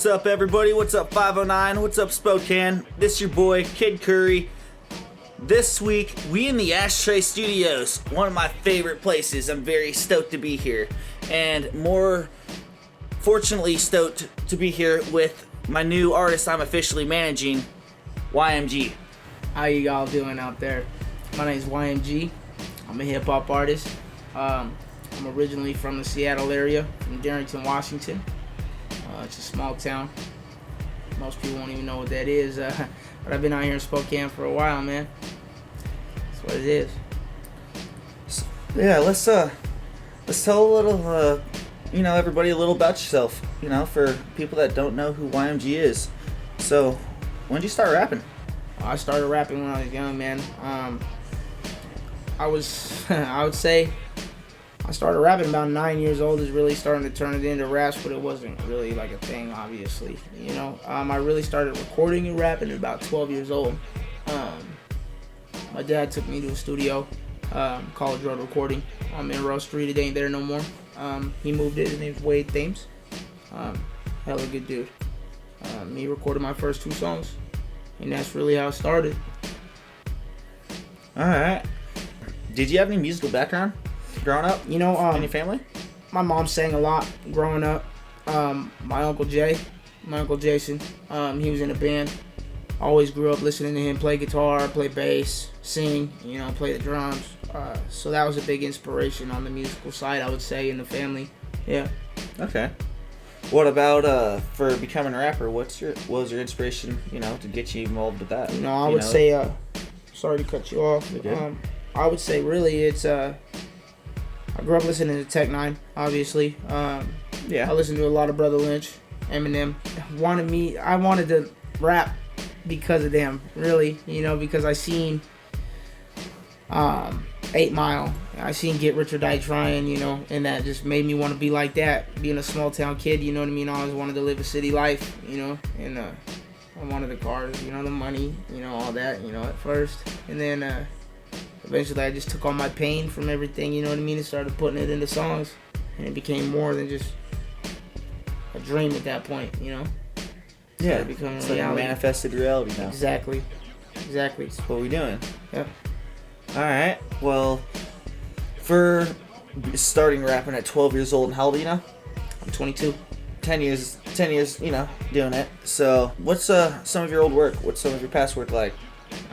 up, everybody? What's up, 509? What's up, Spokane? This your boy, Kid Curry. This week, we in the Ashtray Studios, one of my favorite places. I'm very stoked to be here, and more fortunately stoked to be here with my new artist I'm officially managing, YMG. How you all doing out there? My name's YMG. I'm a hip-hop artist. I'm originally from the Seattle area, from Darrington, Washington. It's a small town. Most people won't even know what that is, but I've been out here in Spokane for a while, man. That's what it is. Yeah, let's tell a little, everybody a little about yourself, for people that don't know who YMG is. So, when did you start rapping? I started rapping when I was young, man. I would say I started rapping about 9 years old, is really starting to turn it into raps, but it wasn't really like a thing, obviously, I really started recording and rapping at about 12 years old. My dad took me to a studio, College Road Recording, in Rose Street. It ain't there no more. He moved it. His name's Wade Thames. Hella good dude. He recorded my first 2 songs, and that's really how it started. Alright. Did you have any musical background growing up? In your family? My mom sang a lot growing up. My Uncle Jason, he was in a band. Always grew up listening to him play guitar, play bass, sing, play the drums. So that was a big inspiration on the musical side, I would say, in the family. Yeah. Okay. What about for becoming a rapper? What was your inspiration, to get you involved with that? I would say, sorry to cut you off. I would say really it's I grew up listening to Tech 9, obviously. I listened to a lot of Brother Lynch, Eminem. I wanted to rap because of them, really, because I seen 8 Mile. I seen Get Rich or Die Trying, and that just made me want to be like that. Being a small town kid, you know what I mean? I always wanted to live a city life, and I wanted the cars, the money, all that, at first. And then eventually I just took all my pain from everything, and started putting it into songs. And it became more than just a dream at that point, Yeah, becoming it's reality. like a manifested reality now. Exactly. That's what we're doing. Yeah. Alright, well, for starting rapping at 12 years old, and how old are you now? I'm 22. 10 years, doing it. So, what's some of your old work? What's some of your past work like?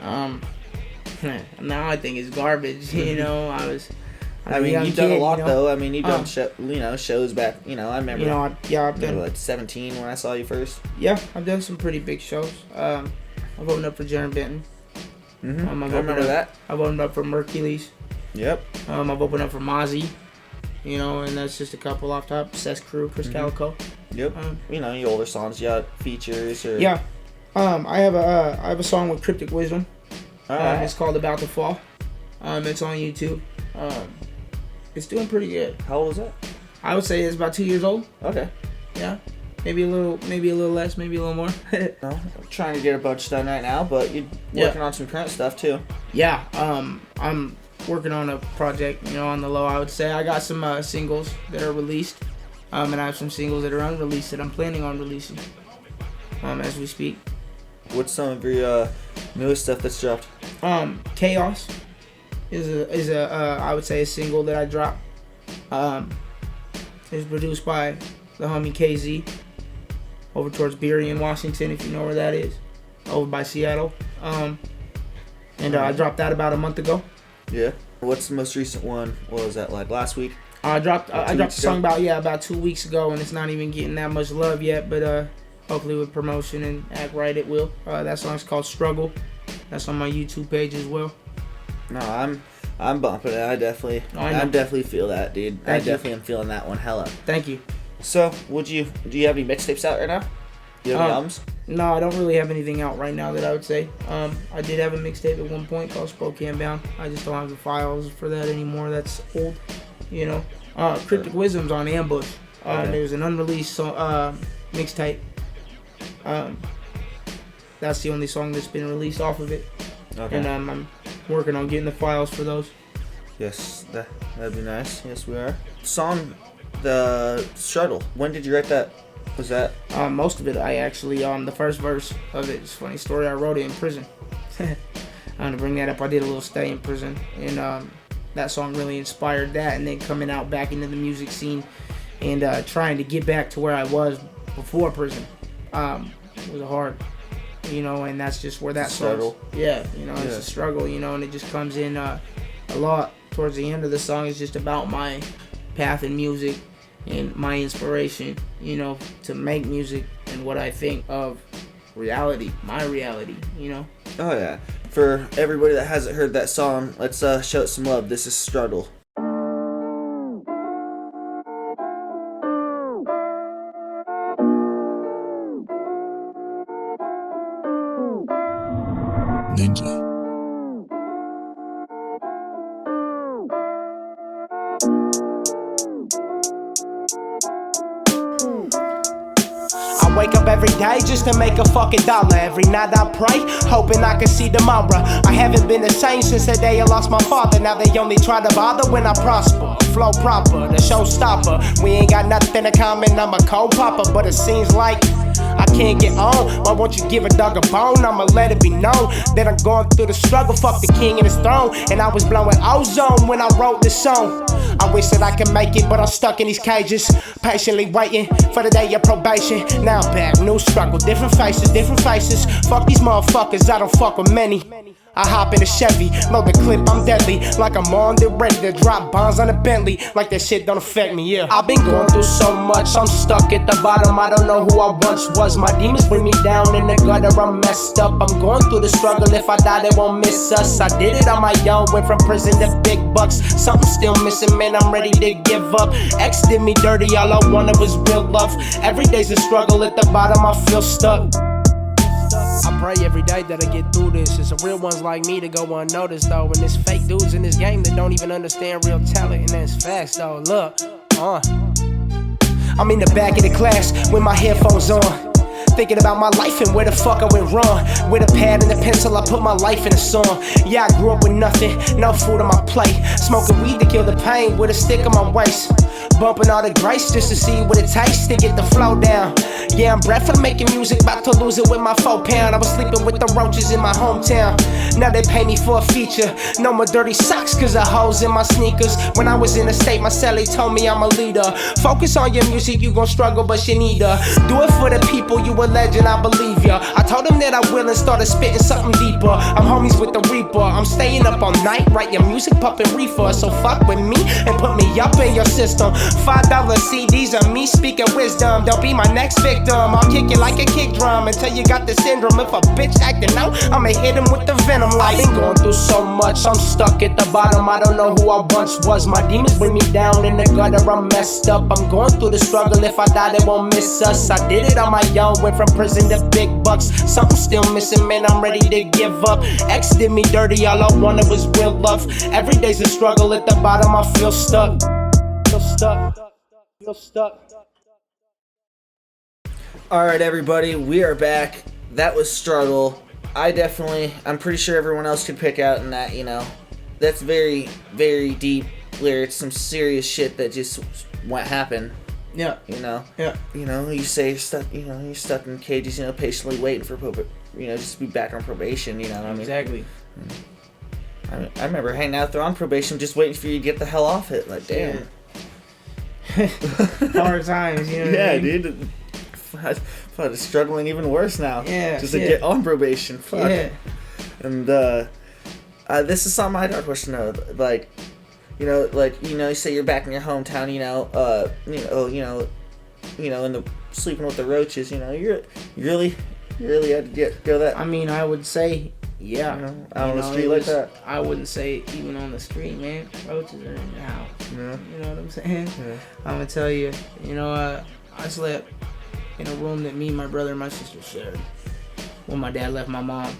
Now I think it's garbage, You've done a lot though. You've done shows back, I remember. I've done like 17 when I saw you first. Yeah, I've done some pretty big shows. I've opened up for Jaron Benton. I remember that. I've opened up for Mercules. Yep. I've opened up for Mozzie, and that's just a couple off top. Cess Crew, Chris Calico. Yep. Your older songs, you got features or. Yeah. I have a song with Cryptic Wisdom. Right. It's called About to Fall. It's on YouTube. It's doing pretty good. How old is it? I would say it's about 2 years old. Okay. Yeah. Maybe a little less, maybe a little more. No, I'm trying to get a bunch done right now, but you're working on some current stuff too. Yeah. I'm working on a project, on the low. I would say I got some singles that are released, and I have some singles that are unreleased that I'm planning on releasing, as we speak. What's some of your newest stuff that's dropped? Chaos is a I would say a single that I dropped. It's produced by the homie KZ over towards Burien, Washington, if you know where that is, over by Seattle. I dropped that about a month ago. Yeah. What's the most recent one? What was that, like last week? I dropped the song about 2 weeks ago, and it's not even getting that much love yet, but hopefully with promotion and act right it will. That song's called Struggle. That's on my YouTube page as well. No, I'm bumping it. I definitely feel that, dude. I definitely am feeling that one hella. Thank you. So, do you have any mixtapes out right now? Do you have any albums? No, I don't really have anything out right now that I would say. I did have a mixtape at one point called Spokane Bound. I just don't have the files for that anymore. That's old, Cryptic Wisdom's on Ambush. Okay. There's an unreleased mixtape. That's the only song that's been released off of it. Okay. And I'm working on getting the files for those. Yes, that'd be nice. Yes, we are. Song, The Struggle. When did you write that? Was that? Most of it, I actually, the first verse of it, it's a funny story, I wrote it in prison. I'm gonna bring that up. I did a little stay in prison, and that song really inspired that, and then coming out back into the music scene and trying to get back to where I was before prison. It was hard, and that's just where that struggle. Yeah, it's a struggle, and it just comes in a lot towards the end of the song. It's just about my path in music and my inspiration, to make music and what I think of reality, my reality, Oh yeah. For everybody that hasn't heard that song, let's show it some love. This is Struggle. Ninja. I wake up every day just to make a fucking dollar. Every night I pray, hoping I can see tomorrow. I haven't been the same since the day I lost my father. Now they only try to bother when I prosper. Flow proper, the showstopper. We ain't got nothing in common, I'm a cold popper. But it seems like I can't get on. Why won't you give a dog a bone? I'ma let it be known that I'm going through the struggle. Fuck the king and his throne. And I was blowing ozone when I wrote this song. I wish that I could make it, but I'm stuck in these cages, patiently waiting for the day of probation. Now I'm back, new struggle, different faces. Fuck these motherfuckers, I don't fuck with many. I hop in a Chevy, load the clip, I'm deadly. Like I'm on the ready to drop bombs on a Bentley. Like that shit don't affect me, yeah. I've been going through so much, I'm stuck at the bottom. I don't know who I once was. My demons bring me down in the gutter, I'm messed up. I'm going through the struggle, if I die they won't miss us. I did it on my own, went from prison to big bucks. Something's still missing, man, I'm ready to give up. Ex did me dirty, all I wanted was real love. Every day's a struggle, at the bottom I feel stuck. I pray every day that I get through this. It's the real ones like me to go unnoticed though. And there's fake dudes in this game that don't even understand real talent. And that's facts though, look, I'm in the back of the class with my headphones on, thinking about my life and where the fuck I went wrong. With a pad and a pencil, I put my life in a song. Yeah, I grew up with nothing, no food on my plate. Smoking weed to kill the pain with a stick on my waist. Bumping all the grace just to see what it takes to get the flow down. Yeah, I'm bred for making music, about to lose it with my 4-pound. I was sleeping with the roaches in my hometown. Now they pay me for a feature. No more dirty socks cause of holes in my sneakers. When I was in the state, my cellie told me I'm a leader. Focus on your music, you gon' struggle but you need to do it for the people, you a legend, I believe ya. I told him that I will and started spitting something deeper. I'm homies with the Reaper, I'm staying up all night, writing music, pumping reefer. So fuck with me and put me up in your system. $5 CDs of me speaking wisdom. Don't be my next victim, I'll kick you like a kick drum until you got the syndrome. If a bitch acting out, I'ma hit him with the venom. Like, I've been going through so much, I'm stuck at the bottom. I don't know who I once was. My demons bring me down in the gutter, I'm messed up. I'm going through the struggle, if I die they won't miss us. I did it on my own, went from prison to big bucks. Something's still missing, man, I'm ready to give up. Ex did me dirty, all I wanted was real love. Every day's a struggle, at the bottom I feel stuck. Feel stuck. Alright everybody, we are back. That was Struggle. I'm pretty sure everyone else could pick out in that, that's very, very deep lyrics, some serious shit that just won't happen. Yeah. Yeah. You say you're stuck in cages, patiently waiting for just to be back on probation, what I mean? Exactly. I remember hanging out there on probation just waiting for you to get the hell off it. Like, damn. Yeah. Hard times, what I mean? Dude. I was struggling even worse now. Yeah. Just to get on probation. Fuck. Yeah. And this is something I'd question though. Like, you say you're back in your hometown, and sleeping with the roaches, you really had to go that. I mean, I would say, yeah. Out on the street like that. I wouldn't say even on the street, man. Roaches are in the house. Yeah. You know what I'm saying? Yeah. I'm gonna tell you, I slept in a room that me, my brother, and my sister shared when my dad left my mom.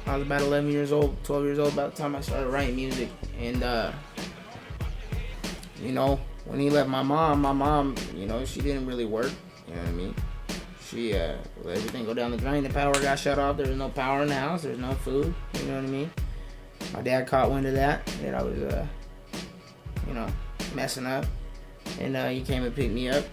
I was about 11 years old, 12 years old by the time I started writing music. And, when he left my mom, she didn't really work. You know what I mean? She let everything go down the drain. The power got shut off. There was no power in the house. There was no food. You know what I mean? My dad caught wind of that I was, messing up. And he came and picked me up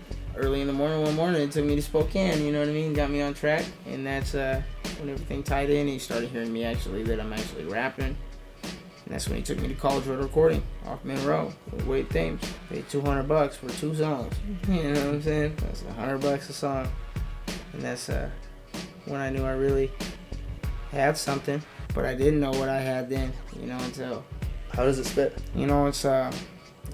early in the morning one morning, it took me to Spokane, you know what I mean? Got me on track, and that's when everything tied in. He started hearing me that I'm actually rapping. And that's when he took me to College Road Recording off Monroe with Wade Thames. Paid $200 for 2 songs. You know what I'm saying? That's $100 a song. And that's when I knew I really had something. But I didn't know what I had then, you know, until... How does it spit? You know, it's, I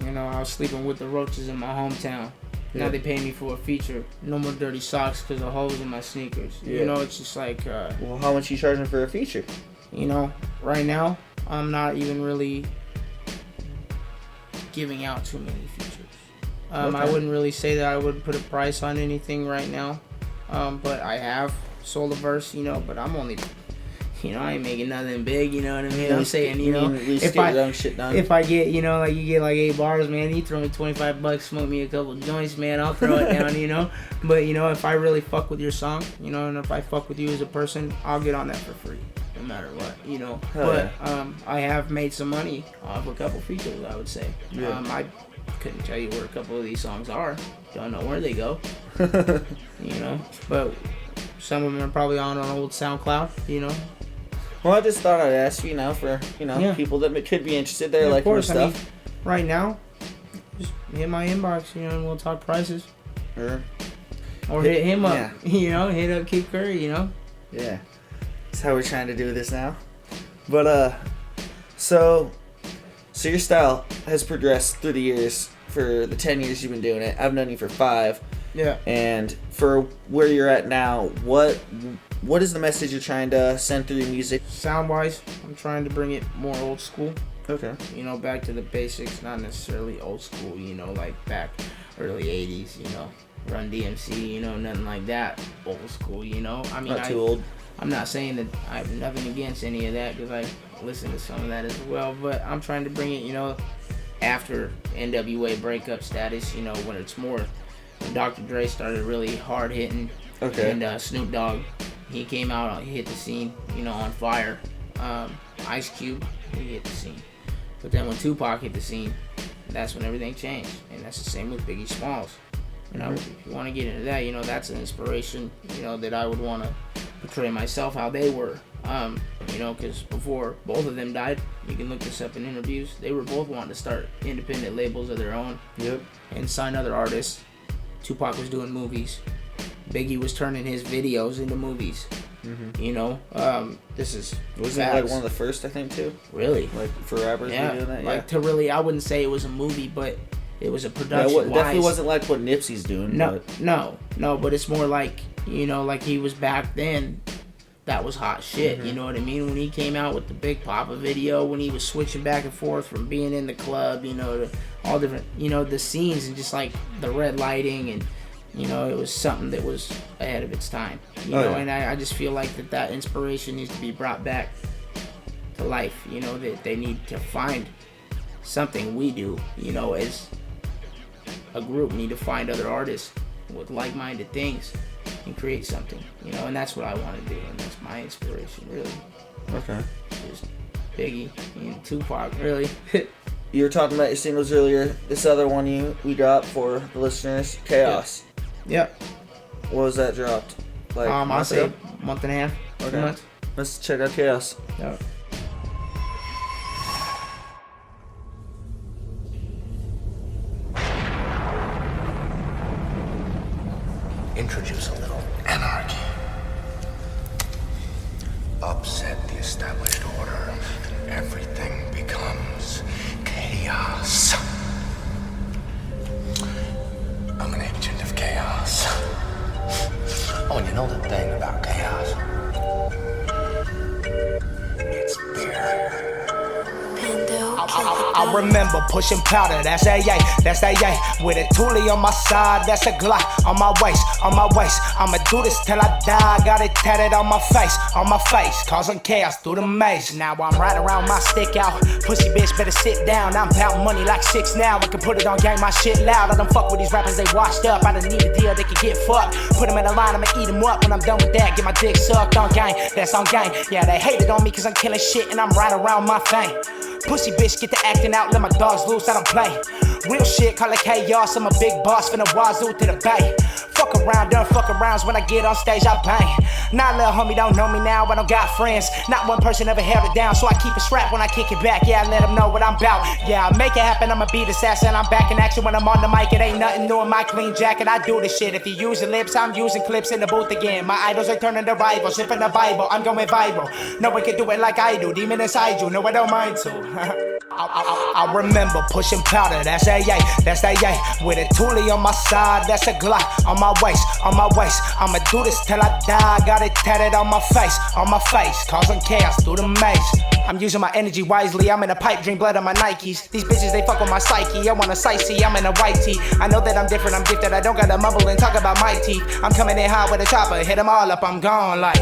was sleeping with the roaches in my hometown. Yeah. Now they pay me for a feature. No more dirty socks because of holes in my sneakers. Yeah. You know, it's just like... well, how much you charging for a feature? You know, right now, I'm not even really giving out too many features. Okay. I wouldn't really say that I would put a price on anything right now. But I have sold a verse, you know, but I'm only, you know, I ain't making nothing big, you know what I mean? I'm saying, you know, if I get, you know, like you get like 8 bars, man, you throw me $25, smoke me a couple joints, man, I'll throw it down, you know? But, you know, if I really fuck with your song, you know, and if I fuck with you as a person, I'll get on that for free. No matter what, you know. But I have made some money off a couple features, I would say. Yeah. I couldn't tell you where a couple of these songs are. Don't know where they go. You know. But some of them are probably on an old SoundCloud, you know. Well, I just thought I'd ask you, you know, for, you know, people that could be interested. They're like your stuff. I mean, right now, just hit my inbox, you know, and we'll talk prices. Or hit him up. Yeah. You know, hit up Kid Curry, you know. Yeah. That's how we're trying to do this now. But so your style has progressed through the years. For the 10 years you've been doing it, I've known you for 5. Yeah. And for where you're at now, what is the message you're trying to send through your music? Sound wise, I'm trying to bring it more old school. Okay. You know, back to the basics, not necessarily old school, you know, like back early 80s, you know, Run DMC, you know, nothing like that. Old school, you know. I mean, not too old. I'm not saying that I have nothing against any of that because I listen to some of that as well, but I'm trying to bring it, you know, after NWA breakup status, you know, when it's more, when Dr. Dre started really hard hitting, okay, and Snoop Dogg, he came out, he hit the scene, you know, on fire. Ice Cube, he hit the scene. But then when Tupac hit the scene, that's when everything changed, and that's the same with Biggie Smalls. You know, if you want to get into that, you know, that's an inspiration, you know, that I would want to portray myself how they were. You know, because before both of them died, you can look this up in interviews, they were both wanting to start independent labels of their own. Yep. And sign other artists. Tupac was doing movies. Biggie was turning his videos into movies. Mm-hmm. You know, this is wasn't it like one of the first, I think, too? Really? Like for rappers to be doing that? Like to really, I wouldn't say it was a movie, but it was a production. It definitely wasn't like what Nipsey's doing. No, but it's more like, you know, like he was back then. That was hot shit, you know what I mean? When he came out with the Big Papa video, when he was switching back and forth from being in the club, you know, to all different, you know, the scenes and just like the red lighting, and, you know, it was something that was ahead of its time, you know, and I just feel like that inspiration needs to be brought back to life, you know, that they need to find something we do, you know, as a group, need to find other artists with like-minded things and create something, you know, and that's what I want to do, and that's my inspiration, really. Okay. Just Biggie and Tupac, really. You were talking about your singles earlier. This other one we dropped for the listeners, Chaos. Yep. What was that dropped? Like I'll say a month and a half. Okay. 2 months. Let's check out Chaos. Yep. Introduce a little anarchy. Upset the established order, and everything becomes chaos. I'm an agent of chaos. Oh, and you know the thing about chaos? It's beer. I remember pushing powder, that's that yay, with a toolie on my side, that's a Glock on my waist, I'ma do this till I die, got it tatted on my face, causing chaos through the maze. Now I'm riding around my stick out, pussy bitch better sit down, I'm bout money like 6 now, I can put it on gang, my shit loud, I don't fuck with these rappers, they washed up, I don't need a deal, they can get fucked, put them in a line, I'ma eat them up, when I'm done with that, get my dick sucked on gang, that's on gang, yeah they hated on me cause I'm killing shit and I'm riding around my thing. Pussy bitch, get the acting out, let my dogs loose, I don't play. Real shit, call it chaos. I'm a big boss, finna wazoo to the bay. Fuck around, done fuck arounds. When I get on stage, I bang. Nah, little homie don't know me now, I don't got friends. Not one person ever held it down, so I keep it strapped when I kick it back. Yeah, I let them know what I'm about. Yeah, I make it happen, I'm a beat assassin. I'm back in action when I'm on the mic. It ain't nothing new in my clean jacket. I do this shit. If you use your lips, I'm using clips in the booth again. My idols are turning to rivals, sipping the Bible. I'm going viral. No one can do it like I do. Demon inside you, no, I don't mind to. I remember pushing powder, that's a yay, that's a yay. With a toolie on my side, that's a Glock on my waist, on my waist. I'ma do this till I die, got it tatted on my face, causing chaos through the maze. I'm using my energy wisely, I'm in a pipe dream, blood on my Nikes. These bitches, they fuck with my psyche, I wanna sightsee, I'm in a white tee. I know that I'm different, I'm gifted, I don't gotta mumble and talk about my teeth. I'm coming in hot with a chopper, hit them all up, I'm gone like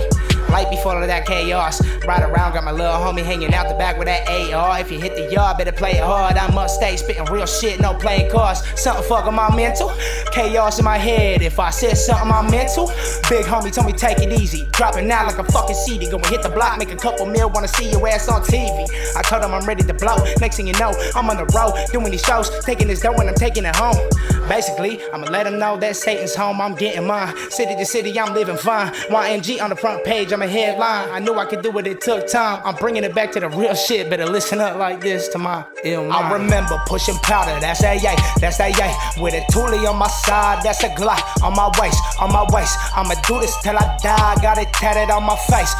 light before all of that chaos. Ride around, got my little homie hanging out the back with that AR. If you hit the yard, better play it hard. I must stay spitting real shit, no playing cards. Something fuck with my mental. Chaos in my head. If I said something, I'm mental. Big homie told me take it easy. Dropping out like a fucking CD. Go and hit the block, make a couple mil. Wanna see your ass on TV. I told him I'm ready to blow. Next thing you know, I'm on the road doing these shows, taking this dough and I'm taking it home. Basically, I'ma let him know that Satan's home. I'm getting mine. City to city, I'm living fine. YMG on the front page. I'm a headline. I knew I could do it, it took time. I'm bringing it back to the real shit. Better listen up like this to my ill mind. I remember pushing powder, that's a yay, that's a yay. With a toolie on my side, that's a Glock on my waist, on my waist. I'ma do this till I die, got it tatted on my face,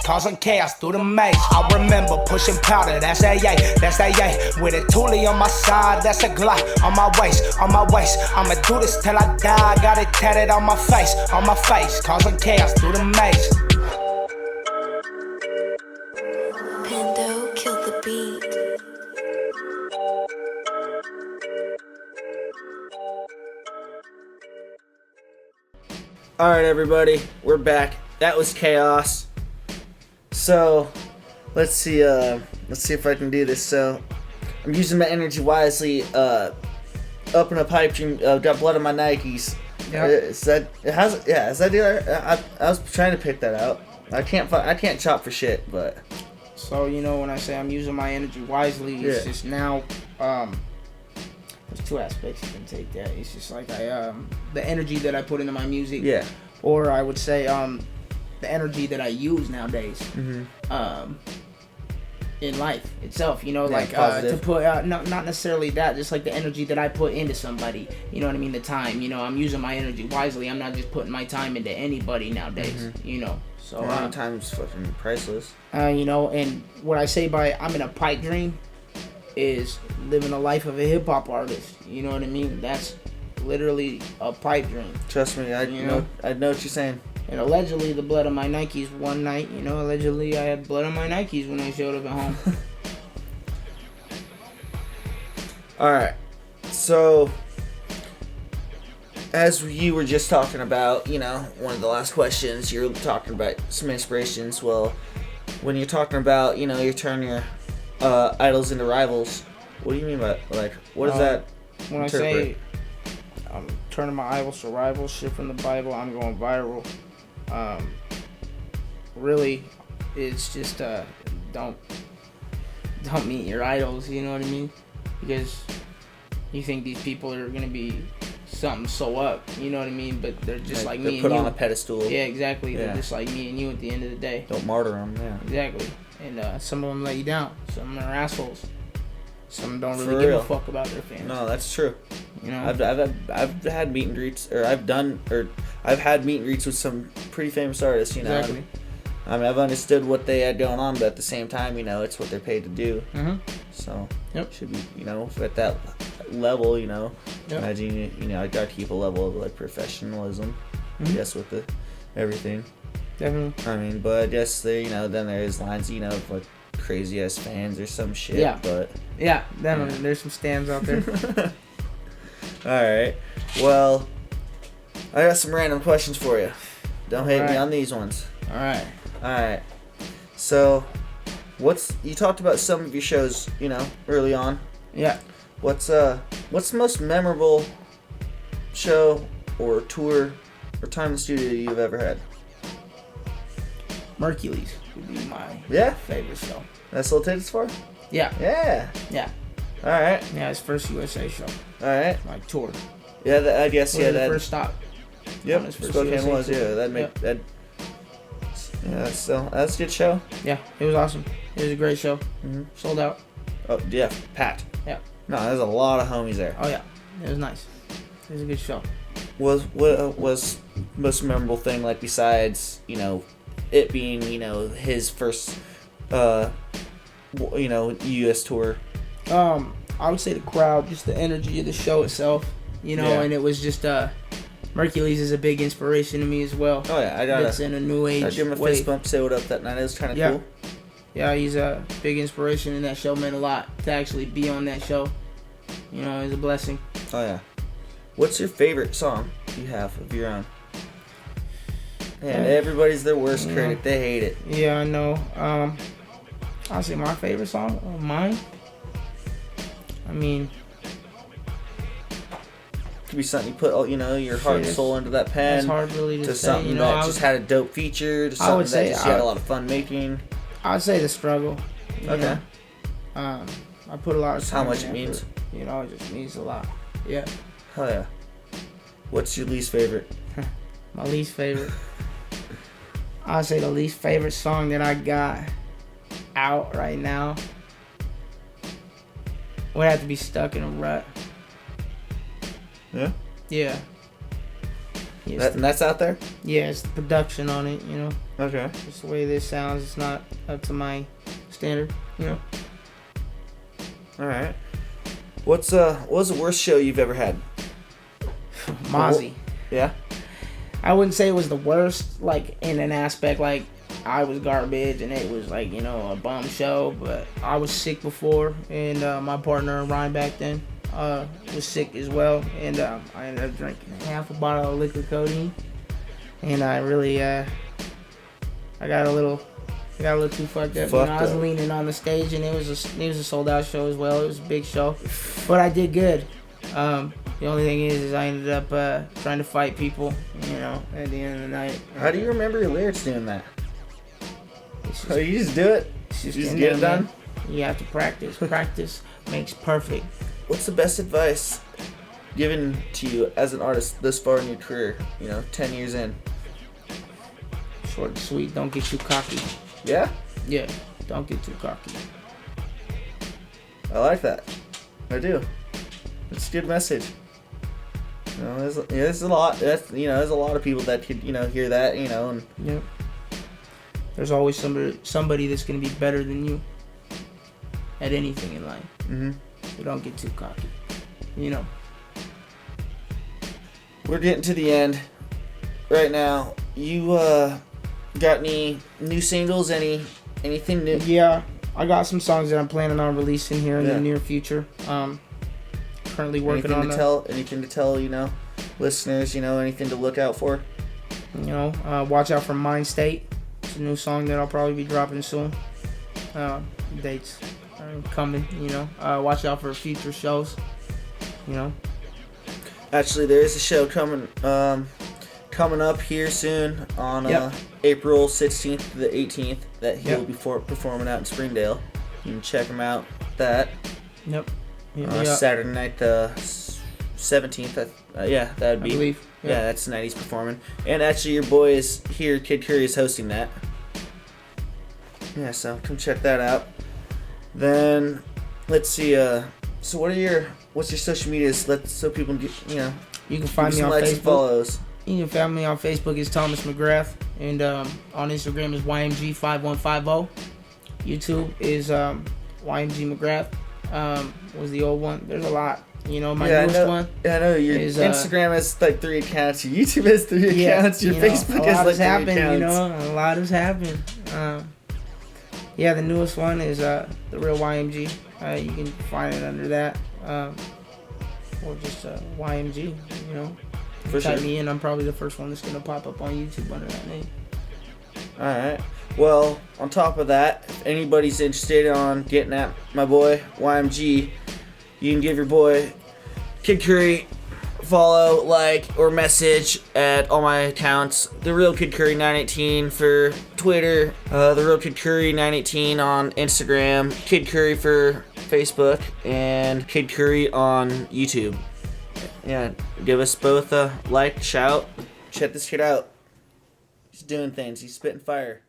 causing chaos through the maze. I remember pushing powder, that's a yay, that's a yay. With a toolie on my side, that's a Glock on my waist, on my waist. I'ma do this till I die, got it tatted on my face, causing chaos through the maze. Pando killed the beat. Alright everybody, we're back. That was chaos. So let's see if I can do this. So I'm using my energy wisely, up in a pipe dream, got blood on my Nikes. Yeah. Is that I was trying to pick that out. I can't chop for shit, but So, you know, when I say I'm using my energy wisely, it's just now, there's two aspects you can take that. It's just like the energy that I put into my music. Yeah. Or I would say, the energy that I use nowadays. In life itself, you know, like to put not necessarily that, just like the energy that I put into somebody, you know what I mean, the time, you know, I'm using my energy wisely. I'm not just putting my time into anybody nowadays, you know. So time's fucking priceless. You know, and what I say by I'm in a pipe dream is living the life of a hip hop artist. You know what I mean? That's literally a pipe dream. Trust me, I know what you're saying. And allegedly, the blood on my Nikes one night, you know, allegedly I had blood on my Nikes when I showed up at home. Alright, so as you were just talking about, you know, one of the last questions, you're talking about some inspirations. Well, when you're talking about, you know, you turn your idols into rivals, what do you mean by, like, what does that when interpret? I say I'm turning my idols to rivals, shit from the Bible, I'm going viral. Really, it's just don't meet your idols, you know what I mean? Because you think these people are gonna be something so up, you know what I mean? But they're just like me and you. They're put on a pedestal. Yeah, exactly. Yeah. They're just like me and you at the end of the day. Don't martyr them, yeah. Exactly. And some of them let you down. Some of them are assholes. Some don't really give a fuck about their fans. No, that's true. You know, I've had meet and greets, or I've had meet and greets with some pretty famous artists. You know, exactly. I mean, I've understood what they had going on, but at the same time, you know, it's what they're paid to do. So, should be, you know, at that level, you know, imagine, you know, I gotta keep a level of like professionalism, I guess, with the everything. Definitely. I mean, but I guess there, you know, then there's lines, you know, of like crazy ass fans or some shit. Yeah. But definitely, there's some stands out there. Alright, well, I got some random questions for you. Don't hate me on these ones. Alright. So, you talked about some of your shows, you know, early on. Yeah. What's the most memorable show or tour or time in the studio you've ever had? Mercules would be my favorite show. That's Little Tits for? Yeah. Yeah. Yeah. All right. Yeah, his first USA show, All right. like tour. Yeah, I guess. Was Yeah, the that. first stop. Yep. on his first Spokane USA was. tour. Yeah, that make Yep. that. Yeah, that's a good show. Yeah, it was awesome. It was a great show. Mhm. Sold out. Oh yeah, Pat. Yeah. No, there's a lot of homies there. Oh yeah, it was nice. It was a good show. What was most memorable thing, like, besides, you know, it being, you know, his first you know, US tour? I would say the crowd, just the energy of the show itself, you know, Yeah. and it was just Mercules is a big inspiration to me as well. Oh yeah, I It's gotta in a new age give him a wave. fist bump, say what up that night. It was kind of Yeah. cool. Yeah, he's a big inspiration, and that show meant a lot. To actually be on that show, you know, is a blessing. Oh yeah. What's your favorite song you have of your own? And everybody's their worst critic. They hate it. Yeah, I know. I'll say my favorite song of mine. I mean, Could be something you put, you know, your heart and Shit, soul into that pen. it's hard really to To say. something You know, that just had a dope feature. To I would something that say just you had a lot of fun making. I'd say the struggle. you Okay. know. I put a lot of That's how time much in it means. effort. You know, it just means a lot. Yeah. Hell yeah. What's your least favorite? My least favorite. I'd say the least favorite song that I got out right now would have to be Stuck in a Rut. Yeah. Yeah. Yes, And that's out there? yeah, it's the production on it, you know. Okay. Just the way this sounds, it's not up to my standard, you know. Alright. What was the worst show you've ever had? Mozzie. Yeah? I wouldn't say it was the worst, like, in an aspect, like, I was garbage and it was, like, you know, a bum show, but I was sick before, and my partner, Ryan, back then, was sick as well, and I ended up drinking half a bottle of liquid codeine, and I really, I got a little too fucked up. I was leaning on the stage, and it was a sold out show as well. It was a big show, but I did good. The only thing is I ended up trying to fight people, you know, at the end of the night. How do you remember your lyrics doing that? It's just, Oh, you just do it? it's You just just in get there, it done? man. You have to practice. Practice makes perfect. What's the best advice given to you as an artist this far in your career? You know, 10 years in. Short and sweet. Don't get too cocky. Yeah? Yeah, don't get too cocky. I like that. I do. It's a good message. You know, there's a lot. There's a lot of people that could, hear that, and Yep. There's always somebody that's gonna be better than you at anything in life. mm-hmm. So don't get too cocky. You know. We're getting to the end right now. You got any new singles? Anything new? Yeah, I got some songs that I'm planning on releasing here in Yeah. the near future. Currently working on Anything to tell listeners, anything to look out for? Watch out for Mind State. It's a new song that I'll probably be dropping soon. Dates are coming, watch out for future shows, Actually, there is a show coming up here soon on Yep. April 16th to the 18th that he'll Yep. be performing out in Springdale. You can check him out. That Yep. Hit me up, Saturday night, the 17th. That'd I be. believe. Yeah, that's the night he's performing. And actually, your boy is here. Kid Curry is hosting that. Yeah, so come check that out. Then, let's see. So what's your social medias? So people can get, You can find give me some on likes and Facebook. follows. You can find me on Facebook is Thomas McGrath, and on Instagram is YMG5150. YouTube is YMG McGrath. Was the old one. There's a lot. My newest one. Yeah, I know. Your is, Instagram has like 3 accounts. Your YouTube has 3 accounts. Your Facebook has like 3 accounts. A lot has happened. The newest one is the real YMG. You can find it under that, or just YMG. For Type sure. me in. I'm probably the first one that's gonna pop up on YouTube under that name. Alright. Well, on top of that, if anybody's interested on getting at my boy YMG, you can give your boy Kid Curry follow, like, or message at all my accounts. The Real Kid Curry 918 for Twitter, The Real Kid Curry 918 on Instagram, Kid Curry for Facebook, and Kid Curry on YouTube. Yeah, give us both a like, shout. Check this kid out. He's doing things. He's spitting fire.